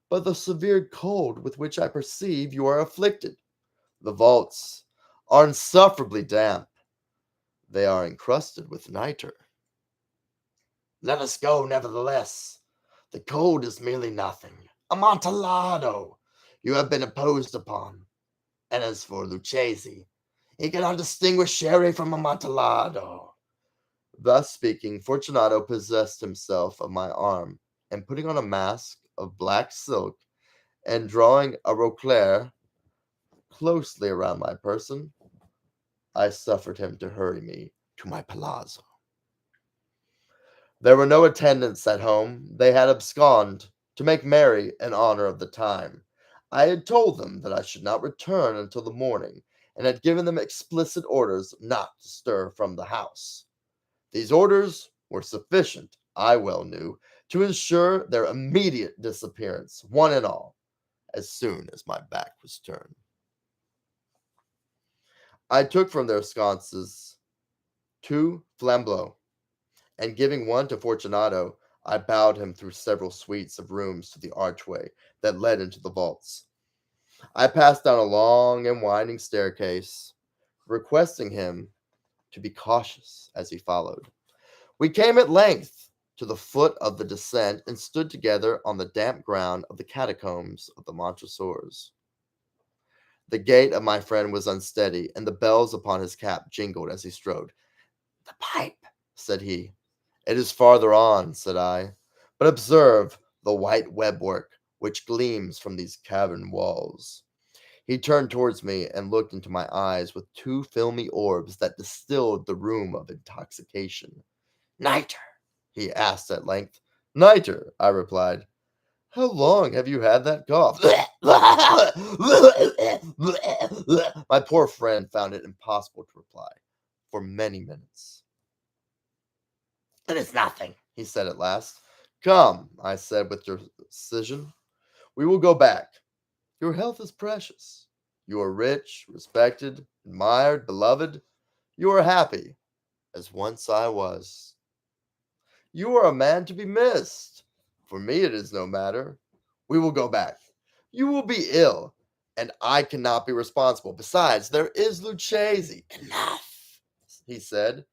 but the severe cold with which I perceive you are afflicted. The vaults are insufferably damp. They are encrusted with nitre." "Let us go, nevertheless. The cold is merely nothing. Amontillado! You have been imposed upon. And as for Lucchesi, he cannot distinguish sherry from Amontillado." Thus speaking, Fortunato possessed himself of my arm, and putting on a mask of black silk and drawing a roquelaire closely around my person, I suffered him to hurry me to my palazzo. There were no attendants at home. They had absconded to make merry in honor of the time. I had told them that I should not return until the morning, and had given them explicit orders not to stir from the house. These orders were sufficient, I well knew, to ensure their immediate disappearance, one and all, as soon as my back was turned. I took from their sconces 2 flambeaux, and giving one to Fortunato, I bowed him through several suites of rooms to the archway that led into the vaults. I passed down a long and winding staircase, requesting him to be cautious as he followed. We came at length to the foot of the descent and stood together on the damp ground of the catacombs of the Montresors. The gait of my friend was unsteady, and the bells upon his cap jingled as he strode. "The pipe," said he. "It is farther on," said I. "But observe the white webwork which gleams from these cavern walls." He turned towards me and looked into my eyes with 2 filmy orbs that distilled the rheum of intoxication. "Nitre?" he asked at length. "Nitre," I replied. "How long have you had that cough?" My poor friend found it impossible to reply for many minutes. "It is nothing," he said at last. "Come," I said with decision, "we will go back. Your health is precious. You are rich, respected, admired, beloved. You are happy, as once I was. You are a man to be missed. For me it is no matter. We will go back. You will be ill, and I cannot be responsible. Besides, there is Lucchese." "Enough," he said.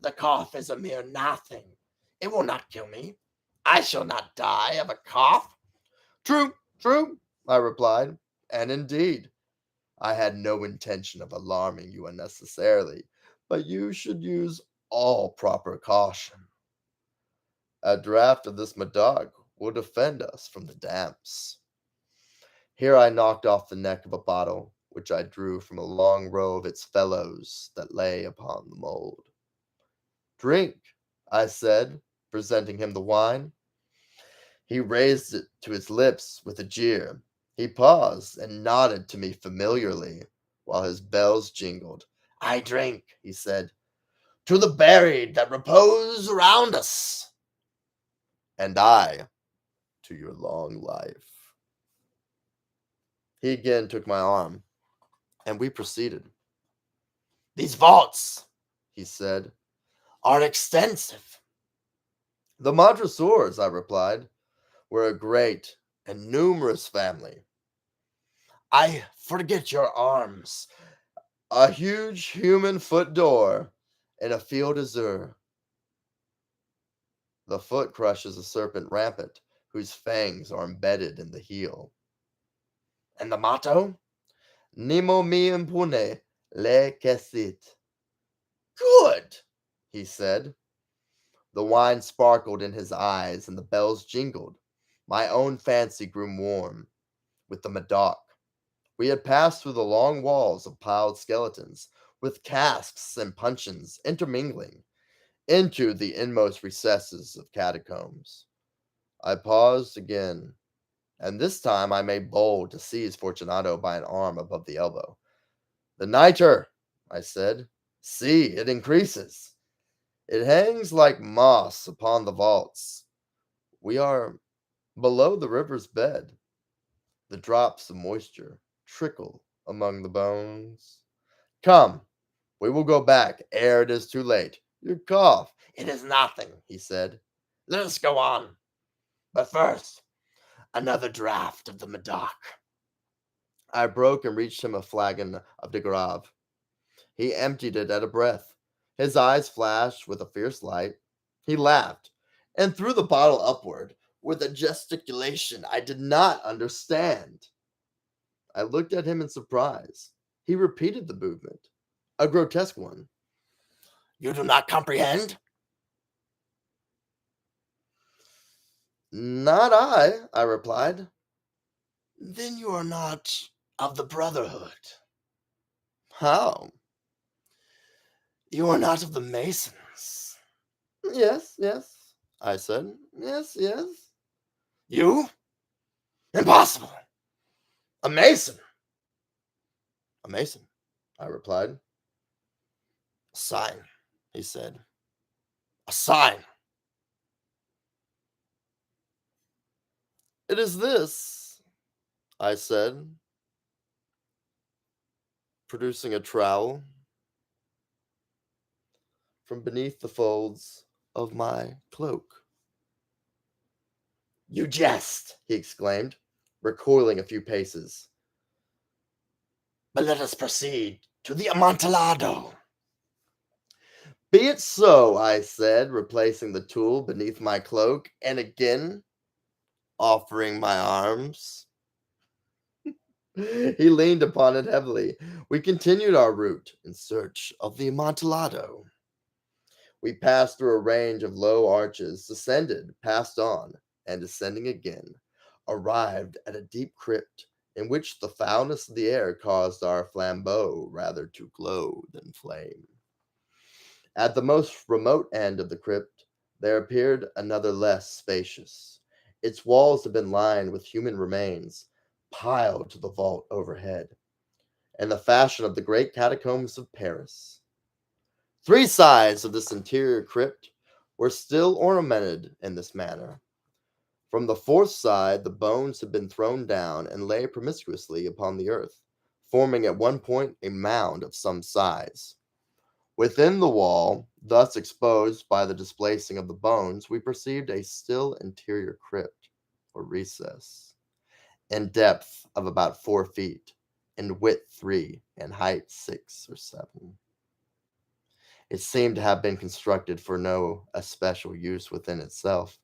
"The cough is a mere nothing. It will not kill me. I shall not die of a cough." "True, true," I replied. And indeed, I had no intention of alarming you unnecessarily, but you should use all proper caution. A draught of this Medoc will defend us from the damps." Here I knocked off the neck of a bottle, which I drew from a long row of its fellows that lay upon the mould. "Drink," I said, presenting him the wine. He raised it to his lips with a jeer. He paused and nodded to me familiarly, while his bells jingled. "I drink," he said, "to the buried that repose around us." "And I, to your long life." He again took my arm, and we proceeded. "These vaults," he said, "are extensive." "The Montresors," I replied, "were a great and numerous family." "I forget your arms." "A huge human foot d'or in a field azure." The foot crushes a serpent rampant, whose fangs are embedded in the heel. "And the motto?" "Nemo me impune lecessit." "Good," he said. The wine sparkled in his eyes, and the bells jingled. My own fancy grew warm with the Medoc. We had passed through the long walls of piled skeletons, with casks and puncheons intermingling, into the inmost recesses of catacombs. I paused again, and this time I made bold to seize Fortunato by an arm above the elbow. "The nitre," I said. "See, it increases. It hangs like moss upon the vaults. We are below the river's bed. The drops of moisture trickle among the bones. Come, we will go back ere it is too late. Your cough—" "It is nothing," he said. "Let us go on. But first, another draught of the Medoc." I broke and reached him a flagon of de Grave. He emptied it at a breath. His eyes flashed with a fierce light. He laughed, and threw the bottle upward with a gesticulation I did not understand. I looked at him in surprise. He repeated the movement, a grotesque one. "You do not comprehend?" "Not I," I replied. Then you are not of the Brotherhood. How? You are not of the Masons. Yes, yes, I said. Yes, yes. You? Impossible. A Mason. A Mason, I replied. A sign, he said. A sign. It is this, I said, producing a trowel from beneath the folds of my cloak. You jest, he exclaimed, recoiling a few paces. But let us proceed to the Amontillado. Be it so, I said, replacing the tool beneath my cloak, and again offering my arms. He leaned upon it heavily. We continued our route in search of the Amontillado. We passed through a range of low arches, descended, passed on, and descending again, arrived at a deep crypt in which the foulness of the air caused our flambeau rather to glow than flame. At the most remote end of the crypt, there appeared another less spacious. Its walls had been lined with human remains, piled to the vault overhead, in the fashion of the great catacombs of Paris. Three sides of this interior crypt were still ornamented in this manner. From the fourth side, the bones had been thrown down and lay promiscuously upon the earth, forming at one point a mound of some size. Within the wall, thus exposed by the displacing of the bones, we perceived a still interior crypt, or recess, in depth of about 4 feet, in width 3, and height 6 or 7. It seemed to have been constructed for no especial use within itself,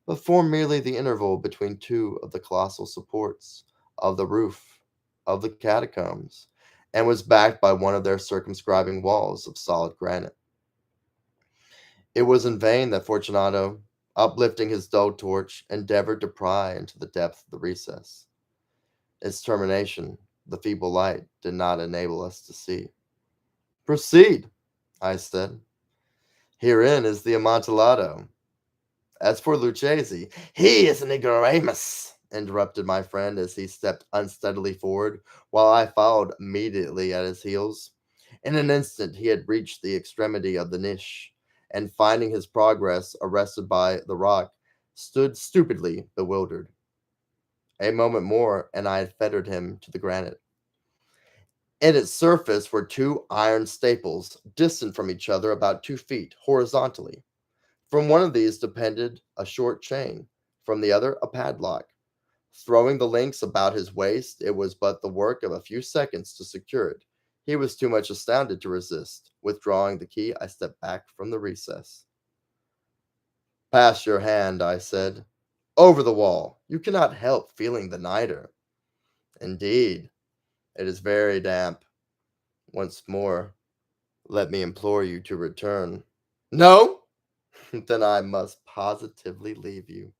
but formed merely the interval between two of the colossal supports of the roof of the catacombs, and was backed by one of their circumscribing walls of solid granite. It was in vain that Fortunato, uplifting his dull torch, endeavored to pry into the depth of the recess. Its termination, the feeble light, did not enable us to see. Proceed, I said. Herein is the Amontillado. As for Lucchese, he is an ignoramus, interrupted my friend as he stepped unsteadily forward, while I followed immediately at his heels. In an instant he had reached the extremity of the niche, and finding his progress arrested by the rock, stood stupidly bewildered. A moment more, and I had fettered him to the granite. In its surface were two iron staples, distant from each other about 2 feet, horizontally. From one of these depended a short chain, from the other a padlock. Throwing the links about his waist, it was but the work of a few seconds to secure it. He was too much astounded to resist. Withdrawing the key, I stepped back from the recess. Pass your hand, I said. Over the wall. You cannot help feeling the niter. Indeed, it is very damp. Once more, let me implore you to return. No? Then I must positively leave you.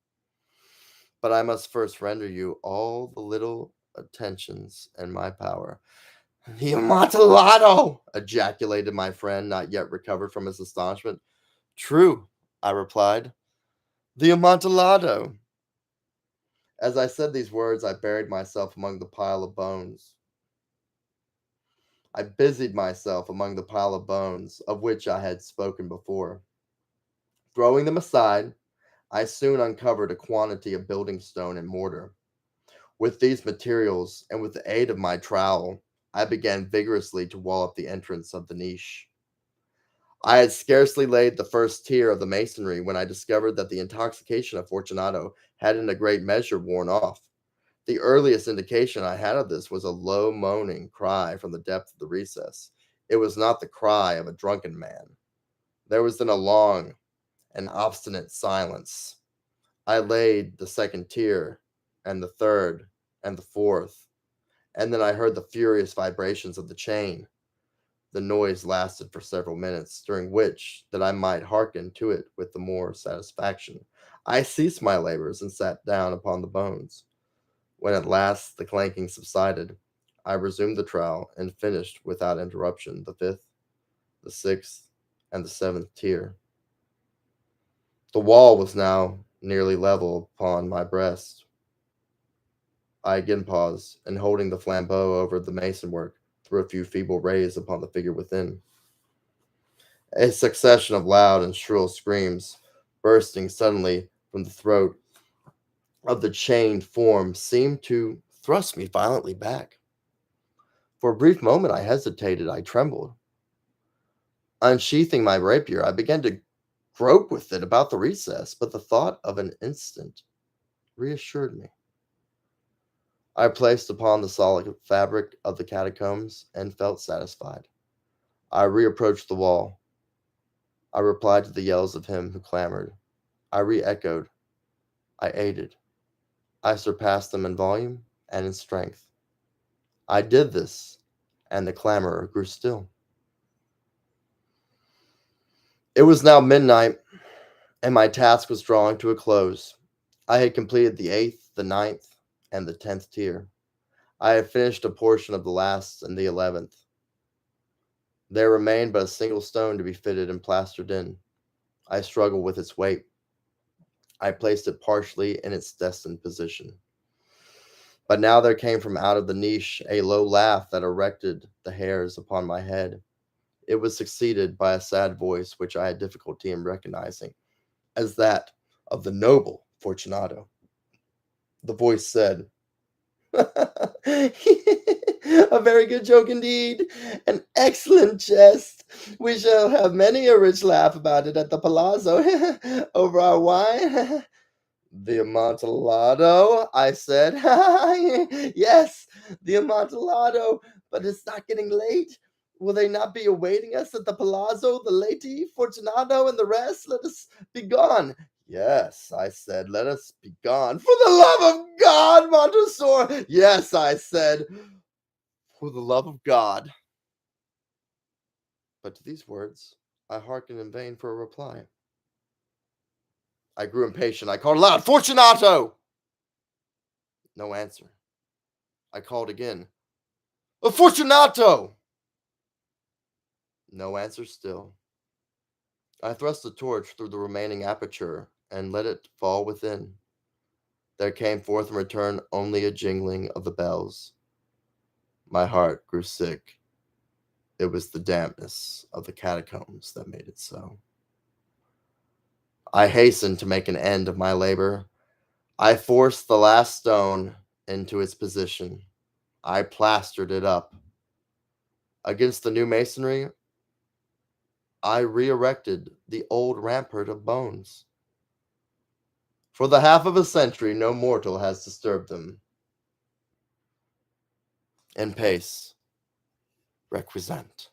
But I must first render you all the little attentions in my power. The Amontillado! Ejaculated my friend, not yet recovered from his astonishment. True, I replied. The Amontillado! As I said these words, I buried myself among the pile of bones. I busied myself among the pile of bones, of which I had spoken before. Throwing them aside, I soon uncovered a quantity of building stone and mortar. With these materials, and with the aid of my trowel, I began vigorously to wall up the entrance of the niche. I had scarcely laid the first tier of the masonry when I discovered that the intoxication of Fortunato had in a great measure worn off. The earliest indication I had of this was a low moaning cry from the depth of the recess. It was not the cry of a drunken man. There was then a long and obstinate silence. I laid the second tier, and the third, and the fourth, and then I heard the furious vibrations of the chain. The noise lasted for several minutes, during which, that I might hearken to it with the more satisfaction, I ceased my labors and sat down upon the bones. When at last the clanking subsided, I resumed the trowel and finished without interruption the fifth, the sixth, and the seventh tier. The wall was now nearly level upon my breast. I again paused, and holding the flambeau over the mason work, threw a few feeble rays upon the figure within. A succession of loud and shrill screams, bursting suddenly from the throat of the chained form, seemed to thrust me violently back. For a brief moment I hesitated, I trembled. Unsheathing my rapier, I began to grope with it about the recess, but the thought of an instant reassured me. I placed upon the solid fabric of the catacombs and felt satisfied. I reapproached the wall. I replied to the yells of him who clamored. I re-echoed. I aided. I surpassed them in volume and in strength. I did this, and the clamor grew still. It was now midnight, and my task was drawing to a close. I had completed the 8th, the 9th, and the 10th tier. I had finished a portion of the last and the 11th. There remained but a single stone to be fitted and plastered in. I struggled with its weight. I placed it partially in its destined position. But now there came from out of the niche a low laugh that erected the hairs upon my head. It was succeeded by a sad voice which I had difficulty in recognizing as that of the noble Fortunato. The voice said, "A very good joke indeed, an excellent jest. We shall have many a rich laugh about it at the palazzo over our wine." "The Amontillado," I said. "Yes, the Amontillado, but it's not getting late. Will they not be awaiting us at the palazzo, the lady, Fortunato, and the rest? Let us be gone." "Yes," I said, "let us be gone." "For the love of God, Montresor!" "Yes," I said, "for the love of God." But to these words I hearkened in vain for a reply. I grew impatient. I called aloud, "Fortunato!" No answer. I called again, "Fortunato!" No answer still. I thrust the torch through the remaining aperture and let it fall within. There came forth in return only a jingling of the bells. My heart grew sick. It was the dampness of the catacombs that made it so. I hastened to make an end of my labor. I forced the last stone into its position. I plastered it up. Against the new masonry, I re-erected the old rampart of bones. For the half of a century, no mortal has disturbed them. In pace, requiescent.